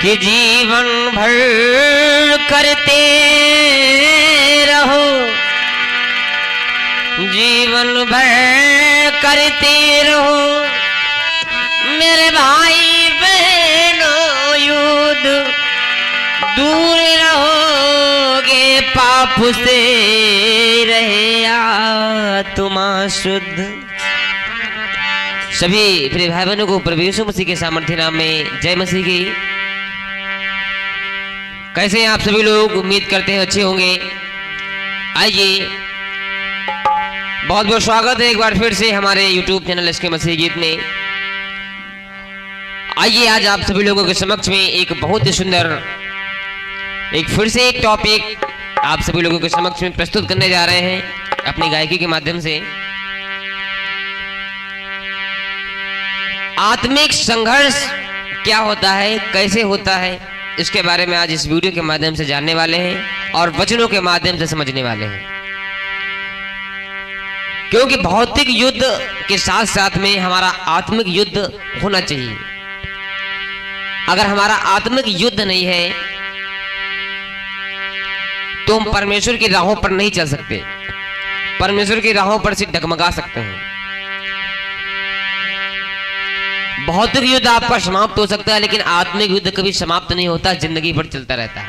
कि जीवन भर करते रहो, जीवन भर करते रहो मेरे भाई बहनों युद्ध, दूर रहोगे पाप से रहे आत्मा शुद्ध। सभी प्रिय भाई बहनों को प्रभु यीशु मसीह के सामर्थ्य नाम में जय मसीह की। कैसे हैं आप सभी लोग? उम्मीद करते हैं अच्छे होंगे। आइए, बहुत बहुत स्वागत है एक बार फिर से हमारे YouTube चैनल एसके मसीह गीत में। आइए, आज आप सभी लोगों के समक्ष में एक बहुत ही सुंदर फिर से एक टॉपिक आप सभी लोगों के समक्ष में प्रस्तुत करने जा रहे हैं अपनी गायकी के माध्यम से। आत्मिक संघर्ष क्या होता है, कैसे होता है, इसके बारे में आज इस वीडियो के माध्यम से जानने वाले हैं और वचनों के माध्यम से समझने वाले हैं। क्योंकि भौतिक युद्ध के साथ साथ में हमारा आत्मिक युद्ध होना चाहिए। अगर हमारा आत्मिक युद्ध नहीं है तो हम परमेश्वर की राहों पर नहीं चल सकते, परमेश्वर की राहों पर से डगमगा सकते हैं। भौतिक युद्ध आपका समाप्त हो सकता है, लेकिन आत्मिक युद्ध कभी समाप्त नहीं होता, जिंदगी भर चलता रहता है।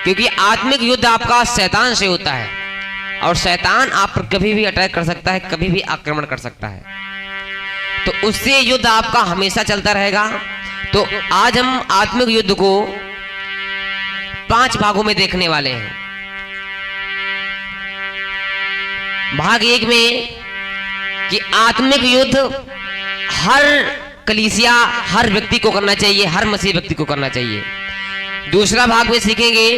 क्योंकि आत्मिक युद्ध आपका शैतान से होता है और शैतान आप पर कभी भी अटैक कर सकता है, कभी भी आक्रमण कर सकता है। तो उससे युद्ध आपका हमेशा चलता रहेगा। तो आज हम आत्मिक युद्ध को 5 भागों में देखने वाले हैं। भाग 1 में कि आत्मिक युद्ध हर कलीसिया, हर व्यक्ति को करना चाहिए, हर मसीह व्यक्ति को करना चाहिए। दूसरा भाग में सीखेंगे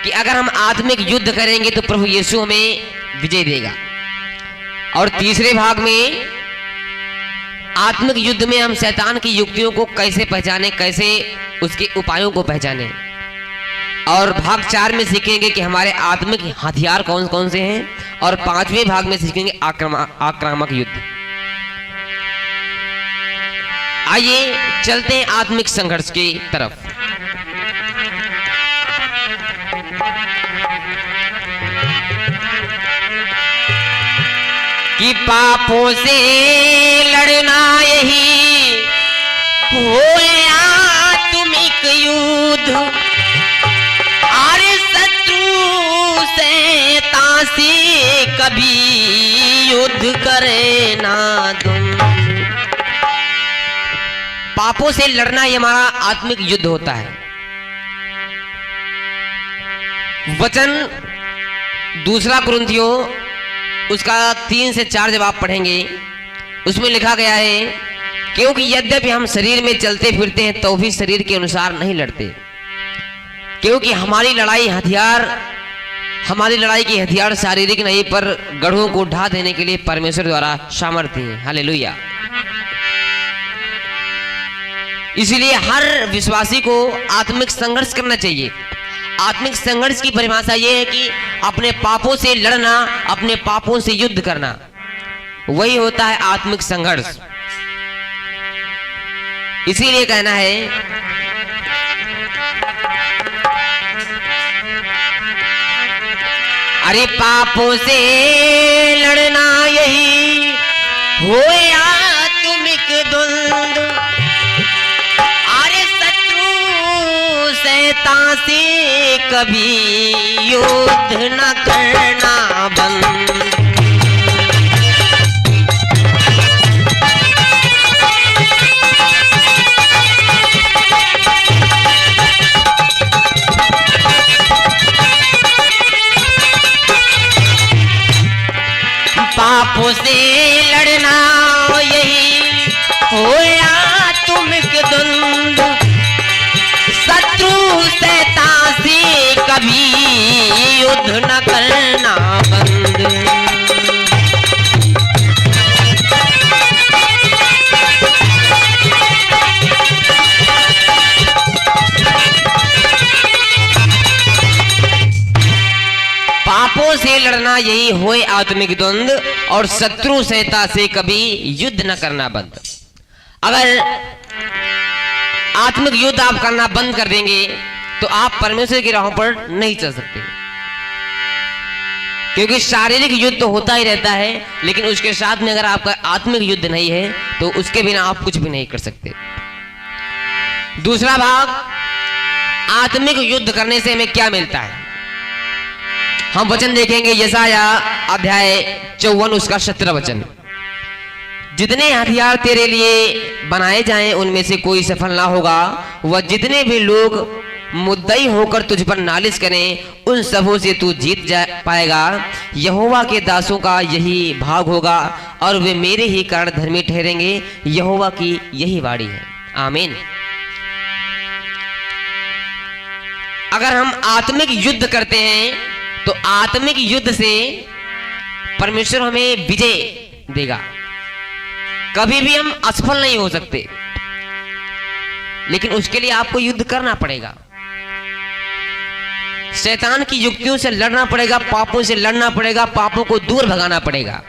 कि अगर हम आत्मिक युद्ध करेंगे तो प्रभु यीशु हमें विजय देगा। और तीसरे भाग में आत्मिक युद्ध में हम शैतान की युक्तियों को कैसे पहचाने, कैसे उसके उपायों को पहचाने। और भाग 4 में सीखेंगे कि हमारे आत्मिक हथियार कौन कौन से हैं। और 5वें भाग में सीखेंगे आक्रामक युद्ध। आइए चलते हैं आत्मिक संघर्ष की तरफ। कि पापों से लड़ना यही हो आत्मिक युद्ध, अरे शत्रु से तासी कभी युद्ध करे ना तुम। पापों से लड़ना ये हमारा आत्मिक युद्ध होता है। वचन 2 कुरिन्थियों उसका 3 से 4 जब आप पढ़ेंगे उसमें लिखा गया है, क्योंकि यद्यपि हम शरीर में चलते फिरते हैं तो भी शरीर के अनुसार नहीं लड़ते। क्योंकि हमारी लड़ाई की हथियार शारीरिक नहीं, पर गढ़ों को ढा देने के लिए परमेश्वर द्वारा सामर्थ्य है। हालेलुया। इसलिए हर विश्वासी को आत्मिक संघर्ष करना चाहिए। आत्मिक संघर्ष की परिभाषा यह है कि अपने पापों से लड़ना, अपने पापों से युद्ध करना, वही होता है आत्मिक संघर्ष। इसीलिए कहना है अरे पापों से लड़ना यही हो आत्मिक द्वंद्व, शैतान से कभी युद्ध न करना बंद। पापों से लड़ना यही हो आत्मिक द्वंद्व, शत्रु शैतान से कभी युद्ध न करना बंद। पापों से लड़ना यही होए आत्मिक द्वंद्व और शत्रु शैतान से कभी युद्ध न करना बंद। अगर आत्मिक युद्ध आप करना बंद कर देंगे तो आप परमेश्वर की राहों पर नहीं चल सकते, क्योंकि शारीरिक युद्ध तो होता ही रहता है, लेकिन उसके साथ में अगर आपका आत्मिक युद्ध नहीं है तो उसके बिना आप कुछ भी नहीं कर सकते। दूसरा भाग, आत्मिक युद्ध करने से हमें क्या मिलता है। हम वचन देखेंगे यशाया अध्याय 54 उसका 17 वचन। जितने हथियार तेरे लिए बनाए जाएं उनमें से कोई सफल ना होगा, वह जितने भी लोग मुद्दई होकर तुझ पर नालिश करें उन सबों से तू जीत जा पाएगा। यहोवा के दासों का यही भाग होगा और वे मेरे ही कारण धर्मी ठहरेंगे, यहोवा की यही वाणी है। आमीन। अगर हम आत्मिक युद्ध करते हैं तो आत्मिक युद्ध से परमेश्वर हमें विजय देगा। कभी भी हम असफल नहीं हो सकते, लेकिन उसके लिए आपको युद्ध करना पड़ेगा, शैतान की युक्तियों से लड़ना पड़ेगा, पापों से लड़ना पड़ेगा, पापों को दूर भगाना पड़ेगा।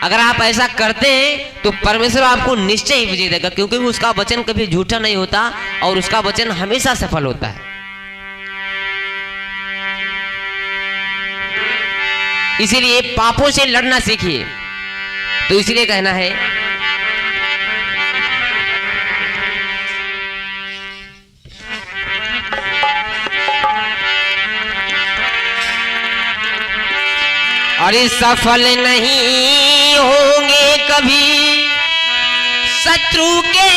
अगर आप ऐसा करते हैं तो परमेश्वर आपको निश्चय ही विजय देगा, क्योंकि उसका वचन कभी झूठा नहीं होता और उसका वचन हमेशा सफल होता है। इसीलिए पापों से लड़ना सीखिए। तो इसीलिए कहना है अरे सफल नहीं होंगे कभी शत्रु के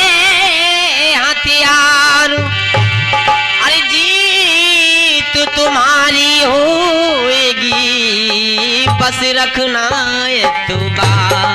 हथियार, अरे जीत तुम्हारी होएगी बस रखना एतबार।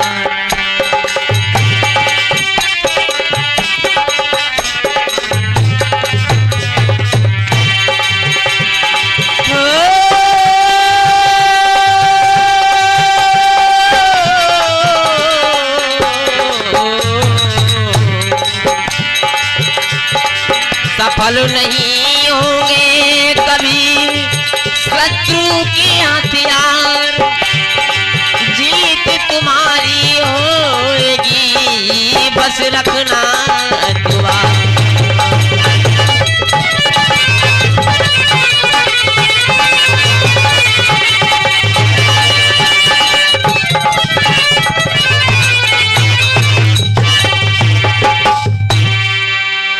सफल नहीं होंगे कभी शत्रु के हथियार, जीत तुम्हारी होगी बस रखना दुआ।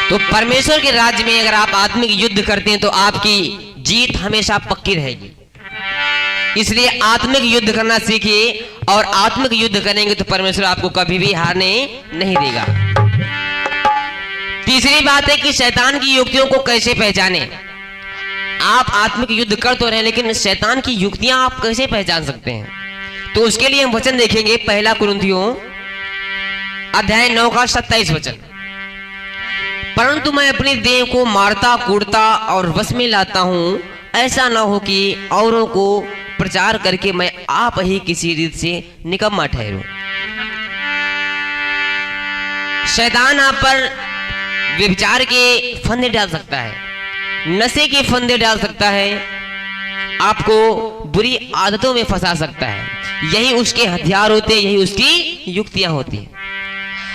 तो परमेश्वर के राज्य में अगर आप आत्मिक युद्ध करते हैं तो आपकी जीत हमेशा पक्की रहेगी। इसलिए आत्मिक युद्ध करना सीखिए, और आत्मिक युद्ध करेंगे तो परमेश्वर आपको कभी भी हारने नहीं देगा। तीसरी बात है कि शैतान की युक्तियों को कैसे पहचाने। आप आत्मिक युद्ध कर तो रहे, लेकिन शैतान की युक्तियां आप कैसे पहचान सकते हैं। तो उसके लिए हम वचन देखेंगे, पहला कुरिन्थियों अध्याय 9 का 27 वचन। परंतु मैं अपनी देह को मारता कूटता और वश में लाता हूं, ऐसा न हो कि औरों को प्रचार करके मैं आप ही किसी रीत से निकम्मा ठहरूं। शैतान आप पर व्यभिचार के फंदे डाल सकता है, नशे के फंदे डाल सकता है, आपको बुरी आदतों में फंसा सकता है। यही उसके हथियार होते हैं, यही उसकी युक्तियां होती हैं।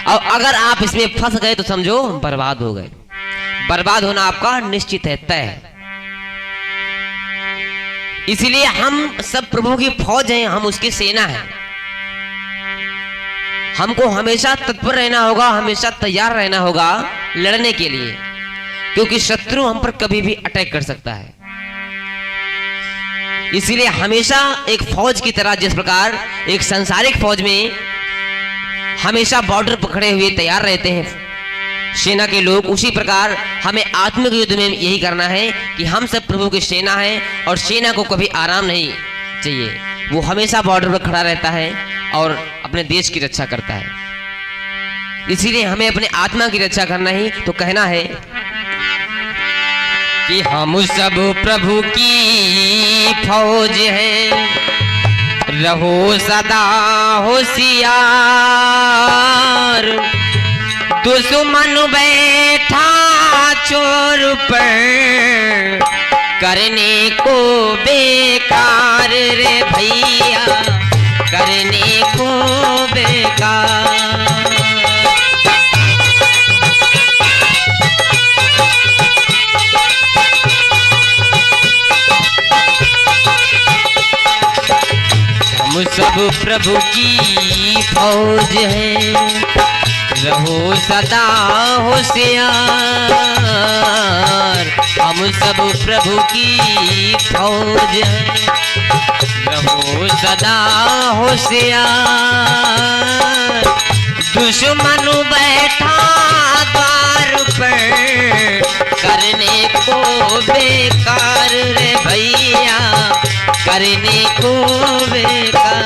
और अगर आप इसमें फंस गए तो समझो बर्बाद हो गए। बर्बाद होना आपका निश्चित है, तय है। इसीलिए हम सब प्रभु की फौज हैं, हम उसकी सेना है। हमको हमेशा तत्पर रहना होगा, हमेशा तैयार रहना होगा लड़ने के लिए, क्योंकि शत्रु हम पर कभी भी अटैक कर सकता है। इसीलिए हमेशा एक फौज की तरह, जिस प्रकार एक सांसारिक फौज में हमेशा बॉर्डर पकड़े हुए तैयार रहते हैं सेना के लोग, उसी प्रकार हमें आत्मिक युद्ध में यही करना है कि हम सब प्रभु की सेना है, और सेना को कभी आराम नहीं चाहिए। वो हमेशा बॉर्डर पर खड़ा रहता है और अपने देश की रक्षा करता है। इसीलिए हमें अपने आत्मा की रक्षा करना ही तो कहना है कि हम सब प्रभु की फौज हैं, रहो सदा होशियार। दुश्मन बैठा चोर पर करने को बेकार रे भैया, करने को बेकार। प्रभु की फौज है, रहो सदा होशियार, हम सब प्रभु की फौज है, रहो सदा होशियार। दुश्मन बैठा द्वार पर, करने को बेकार रे भैया, करने को बेकार।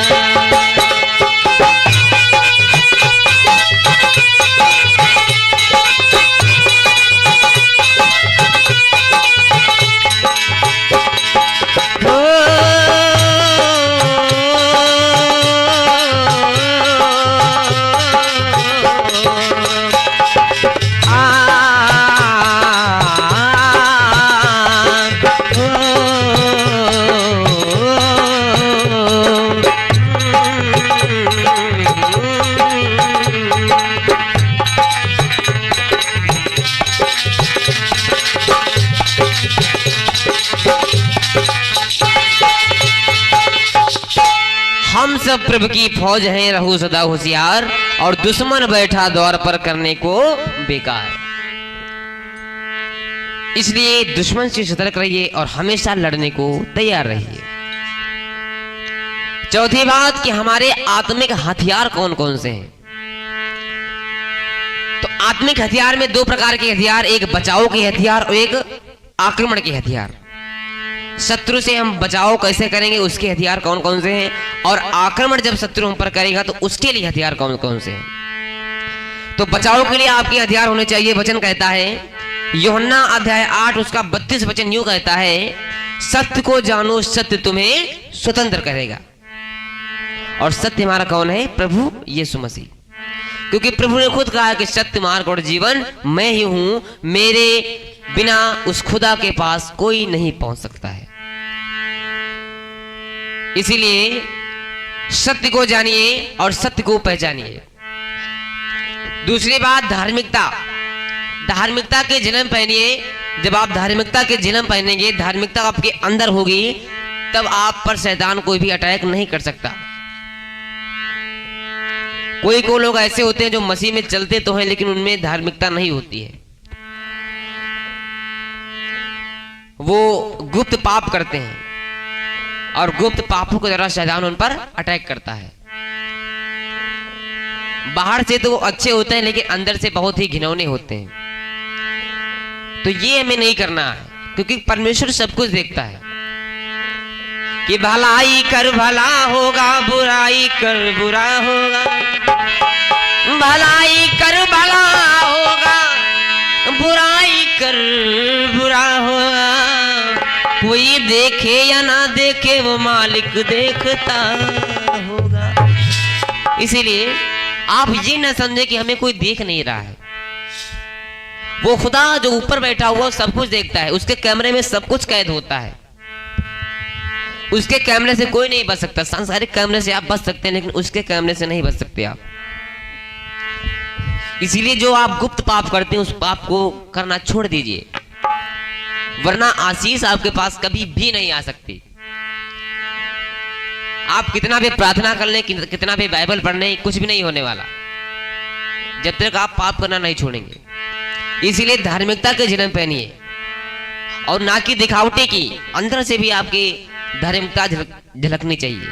हम सब प्रभु की फौज हैं, रहू सदा होशियार, और दुश्मन बैठा द्वार पर करने को बेकार। इसलिए दुश्मन से सतर्क रहिए और हमेशा लड़ने को तैयार रहिए। चौथी बात कि हमारे आत्मिक हथियार कौन कौन से हैं। तो आत्मिक हथियार में दो प्रकार के हथियार, एक बचाव के हथियार और एक आक्रमण के हथियार। शत्रु से हम बचाव कैसे करेंगे, उसके हथियार कौन कौन से हैं, और आक्रमण जब शत्रु हम पर करेगा तो उसके लिए हथियार कौन कौन से हैं। तो बचाव के लिए आपके हथियार होने चाहिए। वचन कहता है यूहन्ना अध्याय 8 उसका 32 वचन यूं कहता है, सत्य को जानो, सत्य तुम्हें स्वतंत्र करेगा। और सत्य हमारा कौन है? प्रभु यीशु मसीह। क्योंकि प्रभु ने खुद कहा है कि सत्य मार्ग और जीवन मैं ही हूं, मेरे बिना उस खुदा के पास कोई नहीं पहुंच सकता है। इसीलिए सत्य को जानिए और सत्य को पहचानिए। दूसरी बात धार्मिकता। धार्मिकता के जन्म पहनिए। जब आप धार्मिकता के जन्म पहनेंगे, धार्मिकता आपके अंदर होगी, तब आप पर शैतान कोई भी अटैक नहीं कर सकता। कोई को लोग ऐसे होते हैं जो मसीह में चलते तो हैं लेकिन उनमें धार्मिकता नहीं होती है, वो गुप्त पाप करते हैं और गुप्त पापों के द्वारा शैतान उन पर अटैक करता है। बाहर से तो वो अच्छे होते हैं लेकिन अंदर से बहुत ही घिनौने होते हैं। तो ये हमें नहीं करना है, क्योंकि परमेश्वर सब कुछ देखता है कि भलाई कर भला होगा, बुराई कर बुरा होगा, भलाई कर भला होगा, बुराई कर बुरा होगा। कोई देखे या ना देखे वो मालिक देखता होगा। इसीलिए आप ये न समझे कि हमें कोई देख नहीं रहा है। वो खुदा जो ऊपर बैठा हुआ सब कुछ देखता है। उसके कैमरे में सब कुछ कैद होता है। उसके कैमरे से कोई नहीं बच सकता। सांसारिक कैमरे से आप बच सकते हैं लेकिन उसके कैमरे से नहीं बच सकते आप। इसीलिए जो आप गुप्त पाप करते हैं उस पाप को करना छोड़ दीजिए, वरना आशीष आपके पास कभी भी नहीं आ सकती। आप कितना भी प्रार्थना कर लें, कितना भी बाइबल पढ़ लें, कुछ भी नहीं होने वाला जब तक आप पाप करना नहीं छोड़ेंगे। इसीलिए धार्मिकता के जन्म पहनिए और ना कि दिखावटी की। अंदर से भी आपकी धार्मिकता झलकनी चाहिए।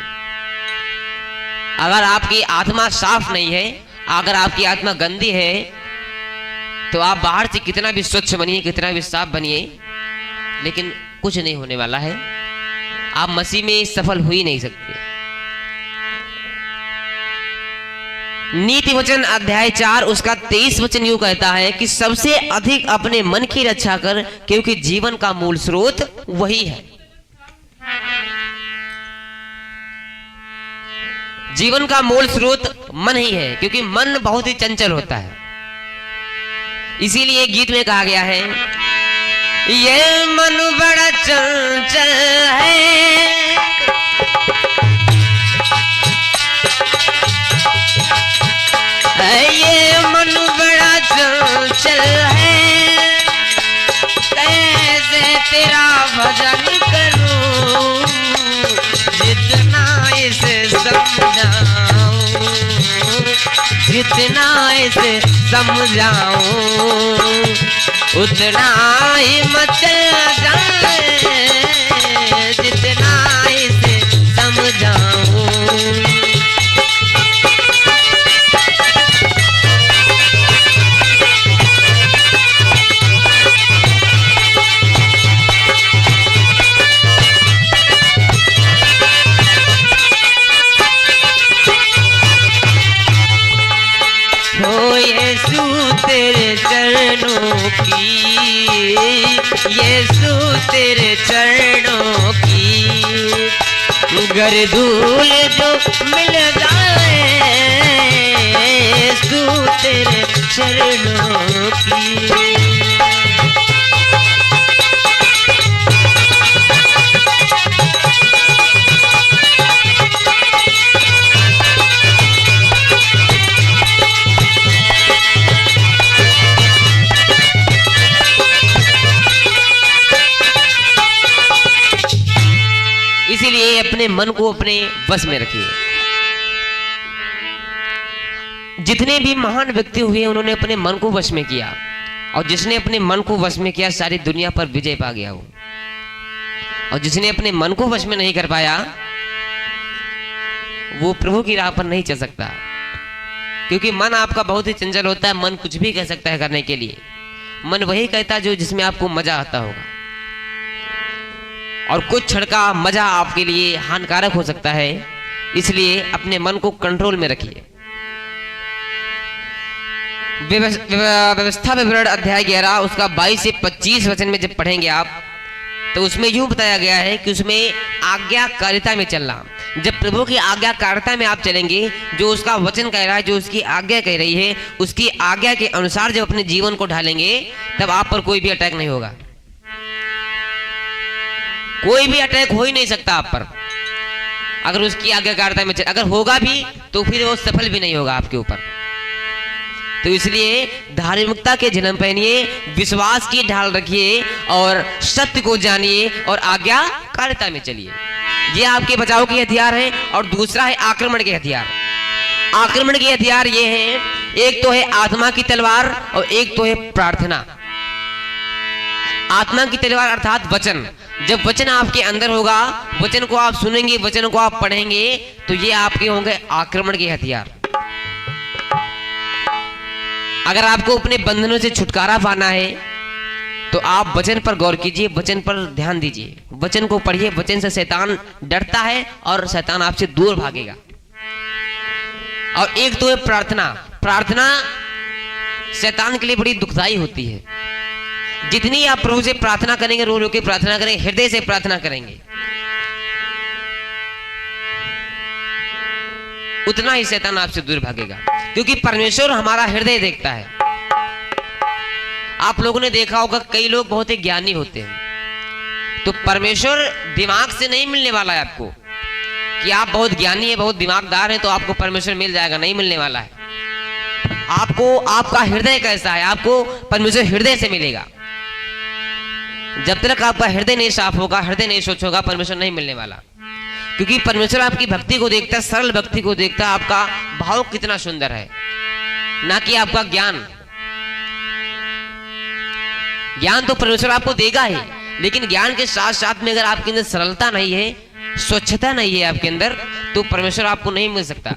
अगर आपकी आत्मा साफ नहीं है, अगर आपकी आत्मा गंदी है, तो आप बाहर से कितना भी स्वच्छ बनिए, कितना भी साफ बनिए, लेकिन कुछ नहीं होने वाला है। आप मसीह में सफल हो ही नहीं सकते। नीति वचन अध्याय 4 उसका 23 वचन यूं कहता है कि सबसे अधिक अपने मन की रक्षा कर, क्योंकि जीवन का मूल स्रोत वही है। जीवन का मूल स्रोत मन ही है, क्योंकि मन बहुत ही चंचल होता है। इसीलिए गीत में कहा गया है, ये मन बड़ा चंचल है, ये मन बड़ा चंचल है, कैसे तेरा भजन करूं, जितना इसे समझा जितना इसे समझाऊं उतना ही मच जाए, जितना इसे समझाऊं। यीशु तेरे चरणों की, यीशु तेरे चरणों की गर्दूल जो मिल जाए, यीशु तेरे चरणों की। इसीलिए अपने मन को अपने वश में रखिए। जितने भी महान व्यक्ति हुए उन्होंने अपने मन को वश में किया, और जिसने अपने मन को वश में किया सारी दुनिया पर विजय पा गया वो। और जिसने अपने मन को वश में नहीं कर पाया वो प्रभु की राह पर नहीं चल सकता, क्योंकि मन आपका बहुत ही चंचल होता है। मन कुछ भी कह सकता है करने के लिए। मन वही कहता है जो जिसमें आपको मजा आता होगा, और कुछ क्षण का मजा आपके लिए हानिकारक हो सकता है। इसलिए अपने मन को कंट्रोल में रखिए। व्यवस्था विवरण अध्याय 11 उसका 22 से 25 वचन में जब पढ़ेंगे आप, तो उसमें यूं बताया गया है कि उसमें आज्ञाकारिता में चलना। जब प्रभु की आज्ञाकारिता में आप चलेंगे, जो उसका वचन कह रहा है, जो उसकी आज्ञा कह रही है, उसकी आज्ञा के अनुसार जब अपने जीवन को ढालेंगे, तब आप पर कोई भी अटैक नहीं होगा। कोई भी अटैक हो ही नहीं सकता आप पर, अगर उसकी आज्ञाकारिता में अगर होगा भी तो फिर वो सफल भी नहीं होगा आपके ऊपर। तो इसलिए धार्मिकता के जन्म पहनिए, विश्वास की ढाल रखिए, और सत्य को जानिए, और आज्ञाकारिता में चलिए। ये आपके बचाव के हथियार हैं। और दूसरा है आक्रमण के हथियार। आक्रमण के हथियार ये हैं, एक तो है आत्मा की तलवार और एक तो है प्रार्थना। आत्मा की तलवार अर्थात वचन। जब वचन आपके अंदर होगा, वचन को आप सुनेंगे, वचन को आप पढ़ेंगे, तो ये आपके होंगे आक्रमण के हथियार। अगर आपको अपने बंधनों से छुटकारा पाना है तो आप वचन पर गौर कीजिए, वचन पर ध्यान दीजिए, वचन को पढ़िए। वचन से शैतान डरता है और शैतान आपसे दूर भागेगा। और एक तो है प्रार्थना। प्रार्थना शैतान के लिए बड़ी दुखदाई होती है। जितनी आप प्रभु से प्रार्थना करेंगे, रो रो के प्रार्थना करेंगे, हृदय से प्रार्थना करेंगे, उतना ही शैतान आपसे दूर भागेगा, क्योंकि परमेश्वर हमारा हृदय देखता है। आप लोगों ने देखा होगा कई लोग बहुत ही ज्ञानी होते हैं, तो परमेश्वर दिमाग से नहीं मिलने वाला है आपको कि आप बहुत ज्ञानी है, बहुत दिमागदार है तो आपको परमेश्वर मिल जाएगा। नहीं मिलने वाला है। आपको आपका हृदय कैसा है, आपको परमेश्वर हृदय से मिलेगा। जब तक आपका हृदय नहीं साफ होगा, हृदय नहीं स्वच्छ होगा, परमेश्वर नहीं मिलने वाला। क्योंकि परमेश्वर आपकी भक्ति को देखता है, सरल भक्ति को देखता है, आपका भाव कितना सुंदर है, ना कि आपका ज्ञान। ज्ञान तो परमेश्वर आपको देगा ही, लेकिन ज्ञान के साथ साथ में अगर आपके अंदर सरलता नहीं है, स्वच्छता नहीं है आपके अंदर, तो परमेश्वर आपको नहीं मिल सकता।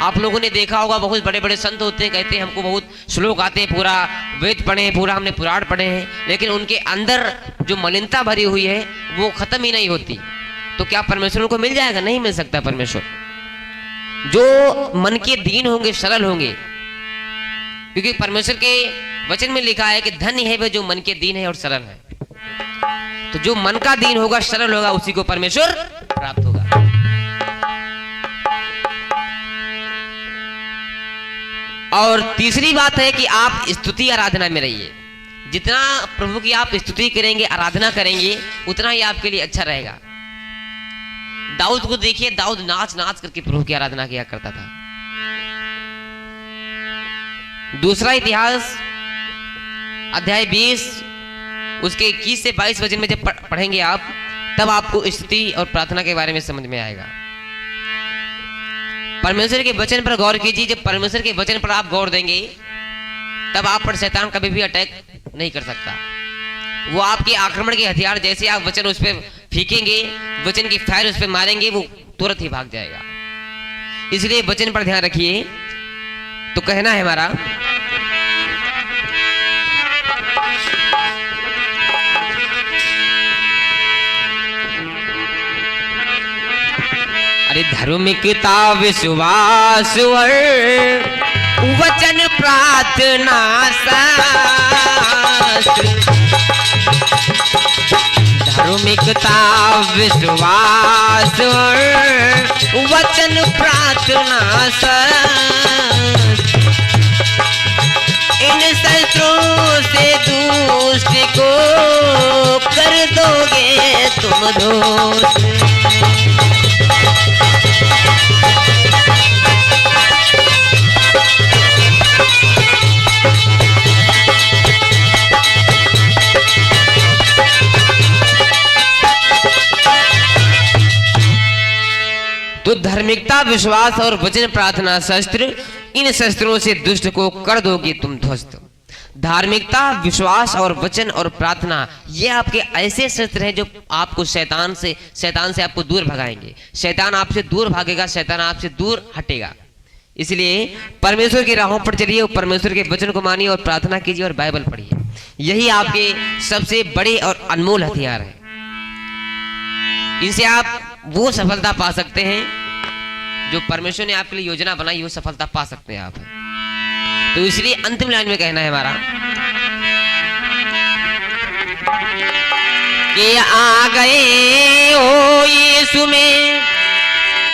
आप लोगों ने देखा होगा बहुत बड़े बड़े संत होते हैं, कहते हैं हमको बहुत श्लोक आते हैं, पूरा वेद पढ़े हैं, पूरा हमने पुराण पढ़े हैं, लेकिन उनके अंदर जो मलिनता भरी हुई है वो खत्म ही नहीं होती। तो क्या परमेश्वर को मिल जाएगा? नहीं मिल सकता। परमेश्वर जो मन के दीन होंगे, सरल होंगे, क्योंकि परमेश्वर के वचन में लिखा है कि धन्य है वे जो मन के दीन है और सरल है। तो जो मन का दीन होगा, सरल होगा, उसी को परमेश्वर प्राप्त होगा। और तीसरी बात है कि आप स्तुति आराधना में रहिए। जितना प्रभु की आप स्तुति करेंगे, आराधना करेंगे, उतना ही आपके लिए अच्छा रहेगा। दाऊद को देखिए, दाऊद नाच नाच करके प्रभु की आराधना किया करता था। दूसरा इतिहास अध्याय 20 उसके 21 से 22 वचन में जब पढ़ेंगे आप, तब आपको स्तुति और प्रार्थना के बारे में समझ में आएगा। परमेश्वर के वचन पर गौर कीजिए। जब परमेश्वर के वचन पर आप गौर देंगे तब आप पर शैतान कभी भी अटैक नहीं कर सकता। वो आपके आक्रमण के हथियार जैसे आप वचन उस पर फेंकेंगे, वचन की फायर उस पर मारेंगे, वो तुरंत ही भाग जाएगा। इसलिए वचन पर ध्यान रखिए। तो कहना है हमारा, अरे धार्मिकता विश्वास और वचन प्रार्थना शास्त्र, धार्मिकता विश्वास और वचन प्रार्थना शास्त्र, इन शस्त्रों से दुष्ट को कर दोगे तुम दोस्त। तो धार्मिकता विश्वास और वचन प्रार्थना शस्त्र, इन शस्त्रों से दुष्ट को कर दोगे तुम ध्वस्त। धार्मिकता विश्वास और वचन और प्रार्थना, ये आपके ऐसे शस्त्र हैं जो आपको शैतान से आपको दूर भगाएंगे। शैतान आपसे दूर भागेगा, शैतान आपसे दूर हटेगा। इसलिए परमेश्वर की राहों पर चलिए और परमेश्वर के वचन को मानिए और प्रार्थना कीजिए और बाइबल पढ़िए। यही आपके सबसे बड़े और अनमोल हथियार हैं। इनसे आप वो सफलता पा सकते हैं जो परमेश्वर ने आपके लिए योजना बनाई, वो सफलता पा सकते हैं आप। तो इसलिए अंतिम लाइन में कहना है हमारा कि आ गए हो यीशु में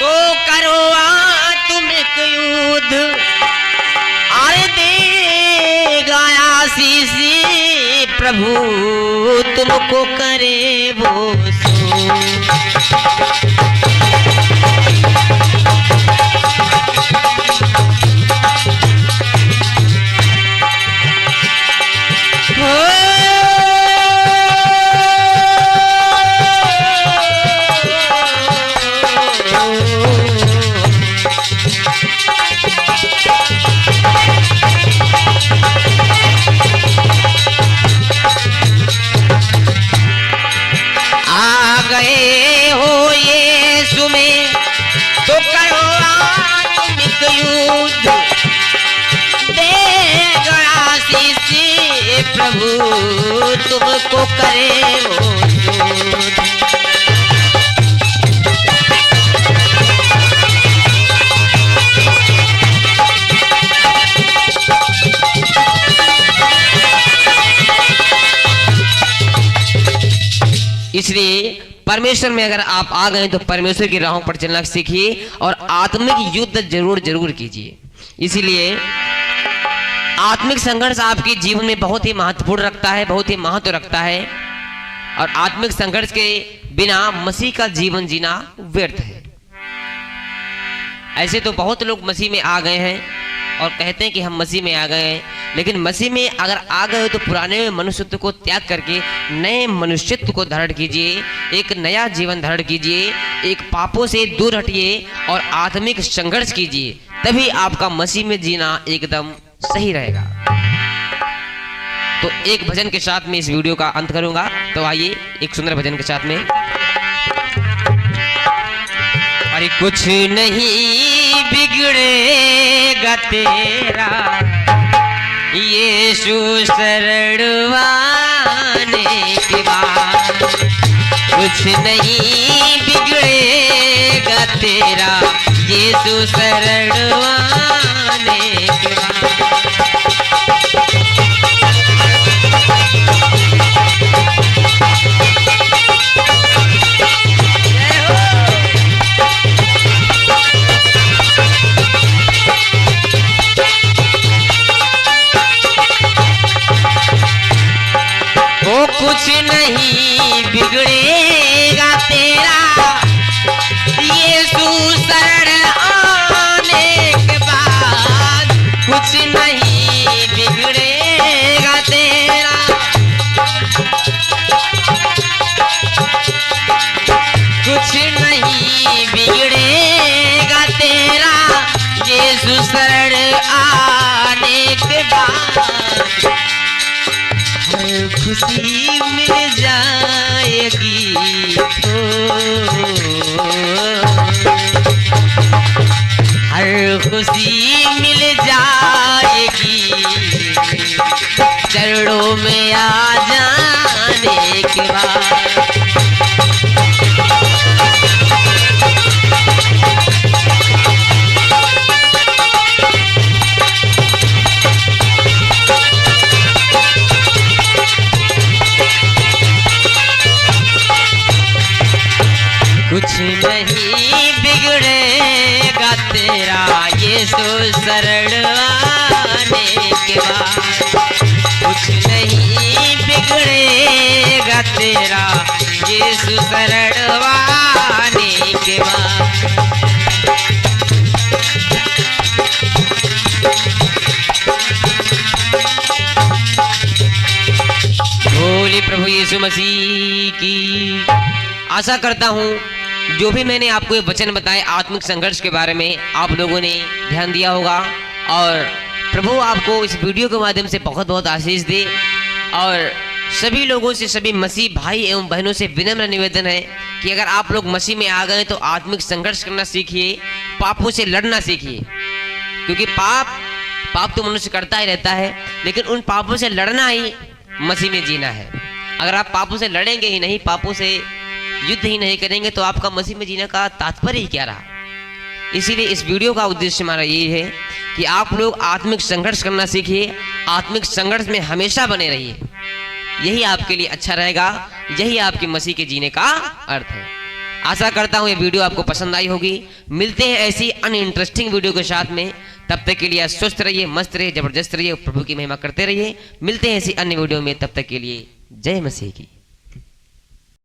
तो करो आत्मिक युद्ध, अरे देगा आशीष प्रभु तुमको करे वो प्रभु तुमको करे वो इसलिए परमेश्वर में अगर आप आ गए तो परमेश्वर की राहों पर चलना सीखिए और आत्मिक युद्ध जरूर कीजिए। इसीलिए आत्मिक संघर्ष आपके जीवन में बहुत ही महत्वपूर्ण रखता है, बहुत ही महत्व रखता है। और आत्मिक संघर्ष के बिना मसीह का जीवन जीना व्यर्थ है। ऐसे तो बहुत लोग मसीह में आ गए हैं और कहते हैं कि हम मसीह में आ गए हैं, लेकिन मसीह में अगर आ गए हो तो पुराने मनुष्यत्व को त्याग करके नए मनुष्यत्व को धारण कीजिए, एक नया जीवन धारण कीजिए, एक पापों से दूर हटिए और आत्मिक संघर्ष कीजिए, तभी आपका मसीह में जीना एकदम सही रहेगा। तो एक भजन के साथ में इस वीडियो का अंत करूंगा। तो आइए एक सुंदर भजन के साथ में। अरे कुछ नहीं बिगड़ेगा तेरा यीशु शरण आने के बाद, कुछ नहीं बिगड़ेगा तेरा यीशु शरण आने के बाद। कुछ नहीं बिगड़ेगा तेरा यीशु शरण आने के बाद, कुछ नहीं बिगड़ेगा तेरा, कुछ नहीं बिगड़ेगा तेरा खुशी मिल जाएगी हर खुशी मिल जाएगी चरणों में आ जाने के बाद। कुछ नहीं बिगड़ेगा तेरा यीशु शरण आने के बाद। कुछ नहीं बिगड़ेगा तेरा यीशु शरण आने के बाद। बोले प्रभु यीशु मसीह की। आशा करता हूँ जो भी मैंने आपको ये वचन बताए आत्मिक संघर्ष के बारे में आप लोगों ने ध्यान दिया होगा और प्रभु आपको इस वीडियो के माध्यम से बहुत बहुत आशीष दे। और सभी लोगों से, सभी मसीह भाई एवं बहनों से विनम्र निवेदन है कि अगर आप लोग मसीह में आ गए तो आत्मिक संघर्ष करना सीखिए, पापों से लड़ना सीखिए, क्योंकि पाप तो मनुष्य करता ही रहता है, लेकिन उन पापों से लड़ना ही मसीह में जीना है। अगर आप पापों से लड़ेंगे ही नहीं, पापों से युद्ध ही नहीं करेंगे तो आपका मसीह में जीने का तात्पर्य ही क्या रहा। इसीलिए इस वीडियो का उद्देश्य हमारा यही है कि आप लोग आत्मिक संघर्ष करना सीखिए, आत्मिक संघर्ष में हमेशा बने रहिए। यही आपके लिए अच्छा रहेगा, यही आपके मसीह के जीने का अर्थ है। आशा करता हूँ ये वीडियो आपको पसंद आई होगी। मिलते हैं ऐसी अनइंटरेस्टिंग वीडियो के साथ में, तब तक के लिए स्वस्थ रहिए, मस्त रहिए, जबरदस्त रहिए, प्रभु की महिमा करते रहिए। मिलते हैं ऐसी अन्य वीडियो में, तब तक के लिए जय मसीह की।